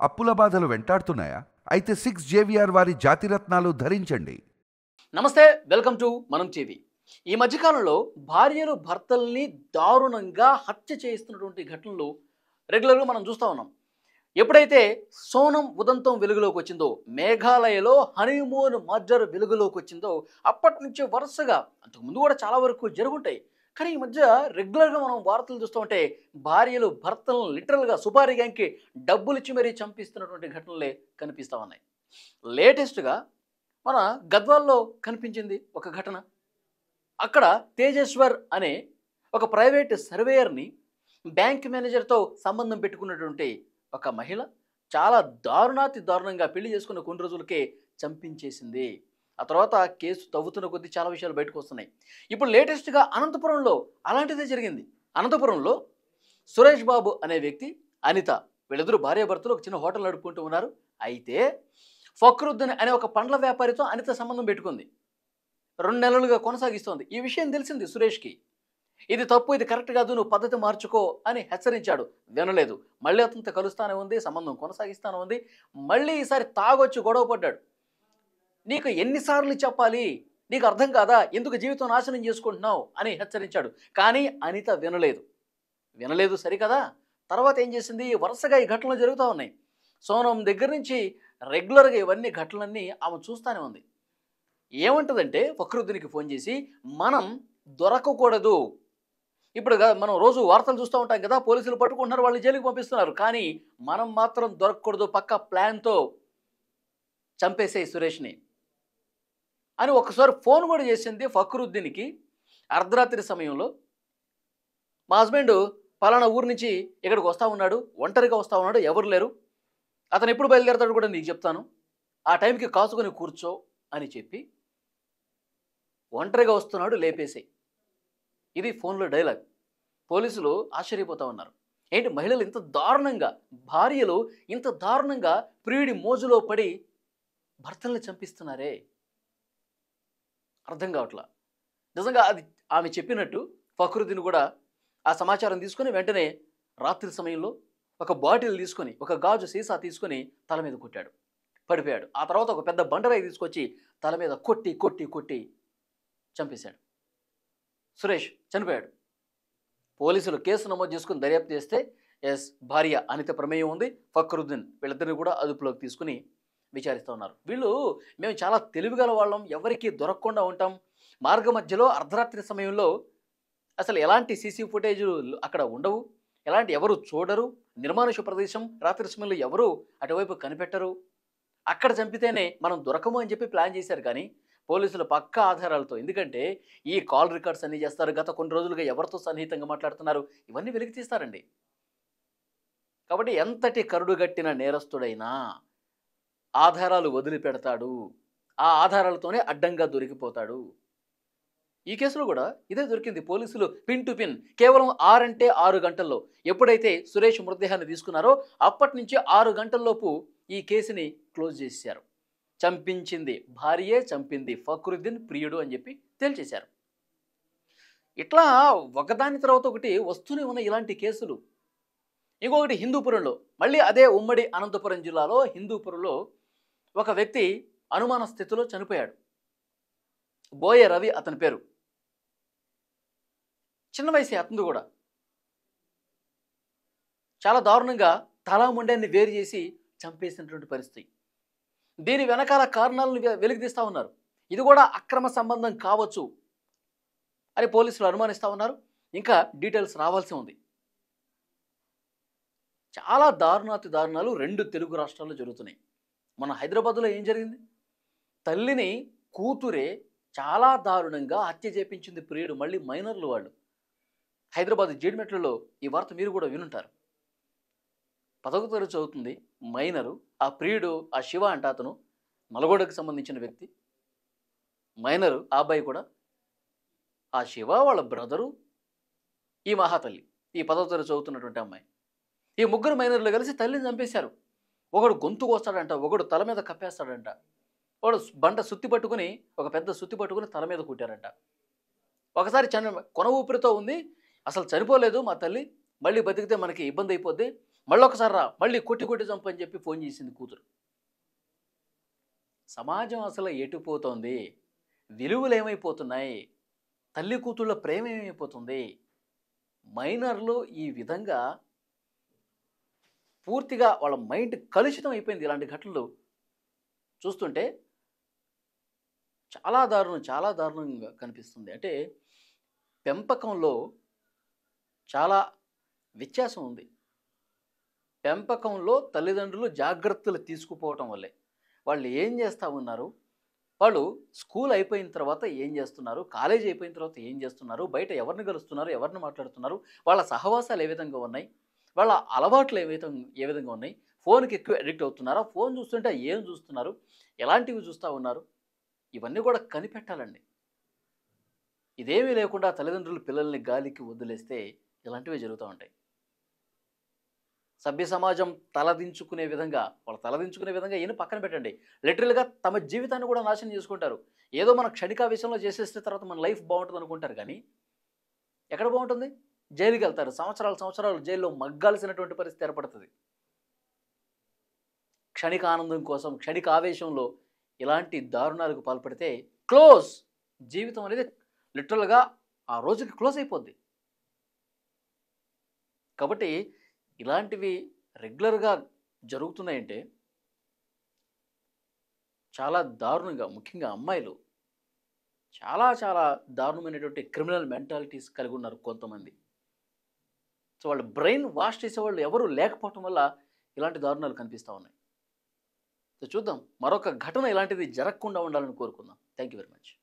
అప్పుల బాధలు వెంటాడుతున్నాయా? అయితే 6 జేవిఆర్ వారి జాతిరత్నాలు ధరించండి. నమస్తే, వెల్కమ్ టు మనం టీవీ. ఈ మధ్యకాలంలో భార్యలు భర్తల్ని దారుణంగా హత్య చేస్తున్నటువంటి ఘటనలు రెగ్యులర్గా మనం చూస్తూ ఉన్నాం. ఎప్పుడైతే సోనం ఉదంతం వెలుగులోకి వచ్చిందో, మేఘాలయలో హనీమూన్ మర్డర్ వెలుగులోకి వచ్చిందో, అప్పటి నుంచి వరుసగా అంతకుముందు కూడా చాలా వరకు జరుగుంటాయి. కానీ ఈ మధ్య రెగ్యులర్గా మనం వార్తలు చూస్తూ ఉంటే భార్యలు భర్తలను లిటరల్గా సుపారీ గ్యాంగ్కి డబ్బులు ఇచ్చి మరీ చంపిస్తున్నటువంటి ఘటనలే కనిపిస్తూ ఉన్నాయి. లేటెస్ట్గా మన గద్వాల్లో కనిపించింది ఒక ఘటన. అక్కడ తేజేశ్వర్ అనే ఒక ప్రైవేట్ సర్వేయర్ని బ్యాంక్ మేనేజర్తో సంబంధం పెట్టుకున్నటువంటి ఒక మహిళ చాలా దారుణాతి దారుణంగా పెళ్లి చేసుకున్న కొన్ని రోజులకే చంపించేసింది. ఆ తర్వాత కేసు తవ్వుతున్న కొద్దీ చాలా విషయాలు బయటకు వస్తున్నాయి. ఇప్పుడు లేటెస్ట్గా అనంతపురంలో అలాంటిదే జరిగింది. అనంతపురంలో సురేష్ బాబు అనే వ్యక్తి, అనిత, వీళ్ళిద్దరూ భార్యాభర్తలు ఒక చిన్న హోటల్ నడుపుకుంటూ ఉన్నారు. అయితే ఫక్రుద్దీన్ అనే ఒక పండ్ల వ్యాపారితో అనిత సంబంధం పెట్టుకుంది. 2 నెలలుగా కొనసాగిస్తోంది. ఈ విషయం తెలిసింది సురేష్కి. ఇది తప్పు, ఇది కరెక్ట్ కాదు, నువ్వు పద్ధతి మార్చుకో అని హెచ్చరించాడు. వినలేదు. మళ్ళీ అతనితో కలుస్తానే ఉంది, సంబంధం కొనసాగిస్తానే ఉంది. మళ్ళీ ఈసారి తాగొచ్చి గొడవ పడ్డాడు. నీకు ఎన్నిసార్లు చెప్పాలి, నీకు అర్థం కాదా, ఎందుకు జీవితం నాశనం చేసుకుంటున్నావు అని హెచ్చరించాడు. కానీ అనిత వినలేదు సరికదా. తర్వాత ఏం చేసింది, వరుసగా ఈ ఘటనలు జరుగుతూ ఉన్నాయి. సోనం దగ్గర నుంచి రెగ్యులర్గా ఇవన్నీ ఘటనలన్నీ ఆమె చూస్తూనే ఉంది. ఏమంటుందంటే ఫక్రుద్దీన్కి ఫోన్ చేసి, మనం దొరకకూడదు. ఇప్పుడు మనం రోజు వార్తలు చూస్తూ ఉంటాం కదా, పోలీసులు పట్టుకుంటున్నారు, వాళ్ళు జైలుకి పంపిస్తున్నారు, కానీ మనం మాత్రం దొరకకూడదు, పక్క ప్లాన్తో చంపేసే సురేష్ని అని ఒకసారి ఫోన్ కూడా చేసింది ఫక్రుద్దీన్కి. అర్ధరాత్రి సమయంలో మా హస్బెండ్ పలానా ఊరు నుంచి ఇక్కడికి వస్తూ ఉన్నాడు, ఒంటరిగా వస్తూ ఉన్నాడు, ఎవరు లేరు, అతను ఎప్పుడు బయలుదేరతాడు కూడా నీకు చెప్తాను, ఆ టైంకి కాచుకొని కూర్చో అని చెప్పి ఒంటరిగా వస్తున్నాడు, లేపేసి. ఇది ఫోన్లో డైలాగ్. పోలీసులు ఆశ్చర్యపోతూ ఉన్నారు. ఏంటి మహిళలు ఇంత దారుణంగా, భార్యలు ఇంత దారుణంగా ప్రియుడి మోజులో పడి భర్తల్ని చంపిస్తున్నారే, అర్థం కావట్లా. నిజంగా అది ఆమె చెప్పినట్టు ఫక్రుద్దీన్ కూడా ఆ సమాచారం తీసుకొని వెంటనే రాత్రి సమయంలో ఒక బాటిల్ తీసుకొని, ఒక గాజు సీసా తీసుకొని తల మీద కొట్టాడు, పడిపోయాడు. ఆ తర్వాత ఒక పెద్ద బండరాయి తీసుకొచ్చి తల మీద కొట్టి కొట్టి కొట్టి చంపేశాడు. సురేష్ చనిపోయాడు. పోలీసులు కేసు నమోదు చేసుకుని దర్యాప్తు చేస్తే ఎస్, భార్య అనిత ప్రమేయం ఉంది, ఫక్రుద్దీన్, వీళ్ళిద్దరిని కూడా అదుపులోకి తీసుకుని విచారిస్తూ ఉన్నారు. వీళ్ళు మేము చాలా తెలివిగల వాళ్ళం, ఎవరికి దొరకకుండా ఉంటాం, మార్గ మధ్యలో అర్ధరాత్రి సమయంలో అసలు ఎలాంటి సీసీ ఫుటేజ్ అక్కడ ఉండవు, ఎలాంటి ఎవరు చూడరు, నిర్మానుష ప్రదేశం, రాత్రి సమయంలో ఎవరు అటువైపు కనిపెట్టరు, అక్కడ చంపితేనే మనం దొరకము అని చెప్పి ప్లాన్ చేశారు. కానీ పోలీసులు పక్కా ఆధారాలతో, ఎందుకంటే ఈ కాల్ రికార్డ్స్ అన్నీ చేస్తారు, గత కొన్ని రోజులుగా ఎవరితో సన్నిహితంగా మాట్లాడుతున్నారు, ఇవన్నీ వెలికి తీస్తారండి. కాబట్టి ఎంతటి కరుడుగట్టిన నేరస్తుడైనా ఆధారాలు వదిలిపెడతాడు, ఆ ఆధారాలతోనే అడ్డంగా దొరికిపోతాడు. ఈ కేసులో కూడా ఇదే దొరికింది. పోలీసులు పిన్ టు పిన్ కేవలం 6 అంటే 6 గంటల్లో, ఎప్పుడైతే సురేష్ మృతదేహాన్ని తీసుకున్నారో అప్పటి నుంచి 6 గంటల్లోపు ఈ కేసుని క్లోజ్ చేశారు. చంపించింది భార్యే, చంపింది ఫక్రుద్దీన్ ప్రియుడు అని చెప్పి తేల్చేశారు. ఇట్లా ఒకదాని తర్వాత ఒకటి వస్తూనే ఉన్న ఇలాంటి కేసులు. ఇంకొకటి హిందూపురంలో, మళ్ళీ అదే ఉమ్మడి అనంతపురం జిల్లాలో హిందూపురంలో ఒక వ్యక్తి అనుమాన స్థితిలో చనిపోయాడు. బోయ రవి అతని పేరు. చిన్న వయసు అతను కూడా. చాలా దారుణంగా తలాముండాన్ని వేరు చేసి చంపేసినటువంటి పరిస్థితి. దీని వెనకాల కారణాలను వెలికితీస్తూ ఉన్నారు. ఇది కూడా అక్రమ సంబంధం కావచ్చు అని పోలీసులు అనుమానిస్తూ ఉన్నారు. ఇంకా డీటెయిల్స్ రావాల్సి ఉంది. చాలా దారుణాతి దారుణాలు 2 తెలుగు రాష్ట్రాల్లో జరుగుతున్నాయి. మన హైదరాబాద్లో ఏం జరిగింది, తల్లిని కూతురే చాలా దారుణంగా హత్య చేపించింది ప్రియుడు, మళ్ళీ మైనర్లు వాళ్ళు. హైదరాబాద్ జీడిమెట్లలో ఈ వార్త మీరు కూడా వినుంటారు. 10వ తరగతి చదువుతుంది మైనరు, ఆ ప్రియుడు ఆ శివ అంట, అతను నల్గొండకు సంబంధించిన వ్యక్తి, మైనరు ఆ అబ్బాయి కూడా. ఆ శివ వాళ్ళ బ్రదరు, ఈ మహాతల్లి, ఈ 10వ తరగతి చదువుతున్నటువంటి అమ్మాయి, ఈ ముగ్గురు మైనర్లు కలిసి తల్లిని చంపేశారు. ఒకడు గొంతు కోస్తాడంట, ఒకడు తల మీద కప్పేస్తాడంట, వాడు బండ సుత్తి పట్టుకుని, ఒక పెద్ద సుత్తి పట్టుకుని తల మీద కుట్టారంట. ఒకసారి కొన ఊపిరితో ఉంది, అసలు చనిపోలేదు మా తల్లి, మళ్ళీ బతికితే మనకి ఇబ్బంది అయిపోద్ది, మళ్ళొకసారి రా, మళ్ళీ కొట్టి కొట్టి చంపు అని చెప్పి ఫోన్ చేసింది కూతురు. సమాజం అసలు ఎటుపోతోంది? విలువలు ఏమైపోతున్నాయి? తల్లి కూతుళ్ళ ప్రేమ ఏమైపోతుంది? మైనర్లు ఈ విధంగా పూర్తిగా వాళ్ళ మైండ్ కలుషితం అయిపోయింది. ఇలాంటి ఘటనలు చూస్తుంటే చాలా దారుణం, చాలా దారుణంగా కనిపిస్తుంది. అంటే పెంపకంలో చాలా వ్యత్యాసం ఉంది. పెంపకంలో తల్లిదండ్రులు జాగ్రత్తలు తీసుకుపోవటం వల్లే వాళ్ళు ఏం చేస్తూ ఉన్నారు, వాళ్ళు స్కూల్ అయిపోయిన తర్వాత ఏం చేస్తున్నారు, కాలేజ్ అయిపోయిన తర్వాత ఏం చేస్తున్నారు, బయట ఎవరిని కలుస్తున్నారు, ఎవరిని మాట్లాడుతున్నారు, వాళ్ళ సహవాసాలు ఏ విధంగా ఉన్నాయి, వాళ్ళ అలవాట్లు ఏ విధంగా ఉన్నాయి, ఫోన్కి ఎక్కువ అడిక్ట్ అవుతున్నారా, ఫోన్ చూస్తుంటే ఏం చూస్తున్నారు, ఎలాంటివి చూస్తూ ఉన్నారు, ఇవన్నీ కూడా కనిపెట్టాలండి. ఇదేమీ లేకుండా తల్లిదండ్రులు పిల్లల్ని గాలికి వదిలేస్తే ఇలాంటివి జరుగుతూ ఉంటాయి. సభ్య సమాజం తలదించుకునే విధంగా, వాళ్ళు తలదించుకునే విధంగా ఈయన పక్కన పెట్టండి, లిటరల్గా తమ జీవితాన్ని కూడా నాశనం చేసుకుంటారు. ఏదో మన క్షణికావేశంలో చేసేస్తే తర్వాత మన లైఫ్ బాగుంటుంది అనుకుంటారు, కానీ ఎక్కడ బాగుంటుంది? జైలుకి వెళ్తారు, సంవత్సరాలు జైల్లో మగ్గాల్సినటువంటి పరిస్థితి ఏర్పడుతుంది. క్షణిక ఆనందం కోసం, క్షణిక ఆవేశంలో ఇలాంటి దారుణాలకు పాల్పడితే క్లోజ్, జీవితం అనేది లిటరల్గా ఆ రోజుకి క్లోజ్ అయిపోద్ది. కాబట్టి ఇలాంటివి రెగ్యులర్గా జరుగుతున్నాయంటే చాలా దారుణంగా, ముఖ్యంగా అమ్మాయిలు చాలా చాలా దారుణమైనటువంటి క్రిమినల్ మెంటాలిటీస్ కలిగి ఉన్నారు కొంతమంది. సో వాళ్ళ బ్రెయిన్ వాష్ చేసేవాళ్ళు ఎవరు లేకపోవటం వల్ల ఇలాంటి దారుణాలు కనిపిస్తూ ఉన్నాయి. సో చూద్దాం, మరొక ఘటన ఇలాంటిది జరగకుండా ఉండాలని కోరుకుందాం. Thank you very much.